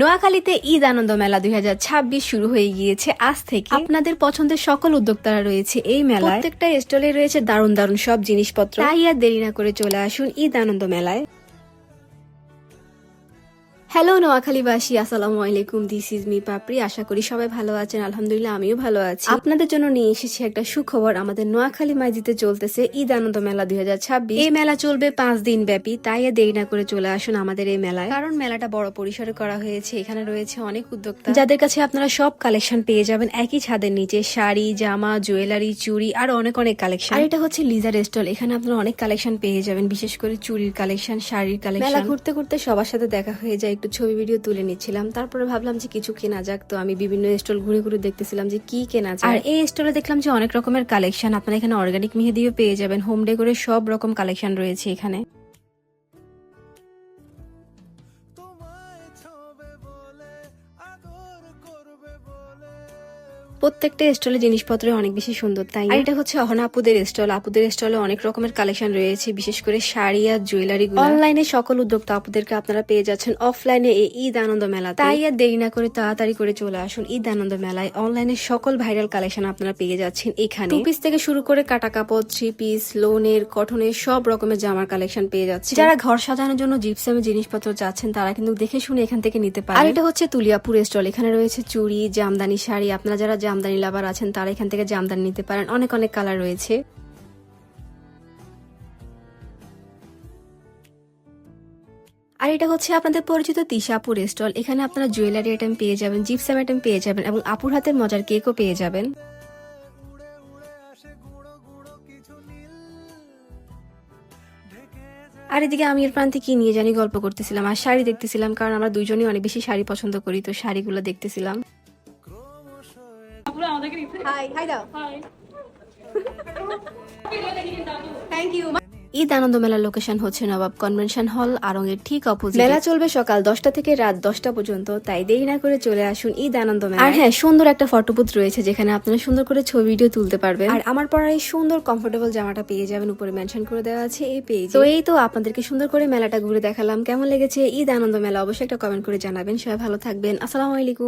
নোয়াখালীতে ঈদ আনন্দ মেলা 2026 শুরু হয়ে গিয়েছে আজ থেকে। আপনাদের পছন্দের সকল উদ্যোক্তারা রয়েছে এই মেলায়। প্রত্যেকটা স্টলে রয়েছে দারুণ দারুণ সব জিনিসপত্র। তাই আর দেরি না করে চলে আসুন ঈদ আনন্দ মেলায়। হ্যালো নোয়াখালীবাসী, আসসালামু আলাইকুম। দিস ইজ মি পাপড়ি। আশা করি সবাই ভালো আছেন। আলহামদুলিল্লাহ আমিও ভালো আছি। আপনাদের জন্য নিয়ে এসেছি একটা সুখবর। আমাদের নোয়াখালী মাইজিতে চলতেছে ঈদ আনন্দ মেলা 2026। এই মেলা চলবে 5 দিন ব্যাপী। তাই আর দেরি না করে চলে আসুন আমাদের এই মেলায়, কারণ মেলাটা বড় পরিসরে করা হয়েছে। এখানে রয়েছে অনেক উদ্যোক্তা যাদের কাছে আপনারা সব কালেকশন পেয়ে যাবেন একই ছাদের নিচে। শাড়ি, জামা, জুয়েলারি, চুড়ি আর অনেক অনেক কালেকশন। আর এটা হচ্ছে লিজার স্টল। এখানে আপনারা অনেক কালেকশন পেয়ে যাবেন, বিশেষ করে চুড়ির কালেকশন, শাড়ির কালেকশন। মেলা ঘুরতে ঘুরতে সবার সাথে দেখা হয়ে যায়, একটু ছবি ভিডিও তুলে নিচ্ছিলাম। তারপরে ভাবলাম যে কিছু কেনা যাক, তো আমি বিভিন্ন স্টল ঘুরে ঘুরে দেখতেছিলাম যে কি কেনা যায়। আর এই স্টলে দেখলাম যে অনেক রকমের কালেকশন। আপনারা এখানে অর্গানিক মেহেদিও পেয়ে যাবেন, হোম ডেকোরের সব রকম কালেকশন রয়েছে এখানে। প্রত্যেকটা স্টলে জিনিসপত্র অনেক বেশি সুন্দর। তাই এটা হচ্ছে অহনা আপুদের স্টল। আপুদের স্টলে অনেক রকমের কালেকশন রয়েছে, বিশেষ করে শাড়ি আর জুয়েলারি। অনলাইনে সকল উদ্যোক্তা আপুদেরকে আপনারা পেয়ে যাচ্ছেন অফলাইনে এই ঈদ আনন্দ মেলা। তাই আর দেরি না করে তাড়াতাড়ি করে চলে আসুন ঈদ আনন্দ মেলায়। অনলাইনে সকল ভাইরাল কালেকশন আপনারা পেয়ে যাচ্ছেন এখানে। 2 পিস থেকে শুরু করে কাটা কাপড়, 3 পিস, লোনের, কটনের সব রকমের জামার কালেকশন পেয়ে যাচ্ছে। যারা ঘর সাজানোর জন্য জিপসামের জিনিসপত্র চাচ্ছেন তারা কিন্তু দেখে শুনে এখান থেকে নিতে পারেন। আর এটা হচ্ছে তুলিয়াপুর স্টল। এখানে রয়েছে চুড়ি, জামদানি, শাড়ি। আপনারা যারা জামদানি লাভার আছেন তারা এখান থেকে জামদানি নিতে পারেন। অনেক অনেক কালার রয়েছে। আর এটা হচ্ছে আপনাদের পরিচিত তিশাপুর স্টল। এখানে আপনারা জুয়েলারি আইটেম পেয়ে যাবেন, জিপসাম আইটেম পেয়ে যাবেন এবং আপুর হাতের মজার কেকও পেয়ে যাবেন। আর এদিকে আমি এর প্রান্তে কি নিয়ে জানি গল্প করতেছিলাম আর শাড়ি দেখতেছিলাম, কারণ আমরা দুইজনই অনেক বেশি শাড়ি পছন্দ করি, তো শাড়িগুলো দেখতেছিলাম। ঈদ আনন্দ মেলার লোকেশন হচ্ছে নবাব কনভেনশন হল, আড়ং-এর ঠিক অপোজিট। মেলা চলবে সকাল 10টা থেকে রাত 10টা পর্যন্ত। তাই দেরি না করে চলে আসুন ঈদ আনন্দ মেলা। আর হ্যাঁ, সুন্দর একটা ফটোবুথ রয়েছে যেখানে আপনারা সুন্দর করে ছবি ভিডিও তুলতে পারবেন। আর আমার পরা এই সুন্দর কমফোর্টেবল জামাটা পেয়ে যাবেন, উপরে মেনশন করে দেওয়া আছে এই পেজ। তো এই তো আপনাদেরকে সুন্দর করে মেলাটা ঘুরে দেখালাম। কেমন লেগেছে ঈদ আনন্দ মেলা অবশ্যই একটা কমেন্ট করে জানাবেন। সবাই ভালো থাকবেন। আসসালামু আলাইকুম।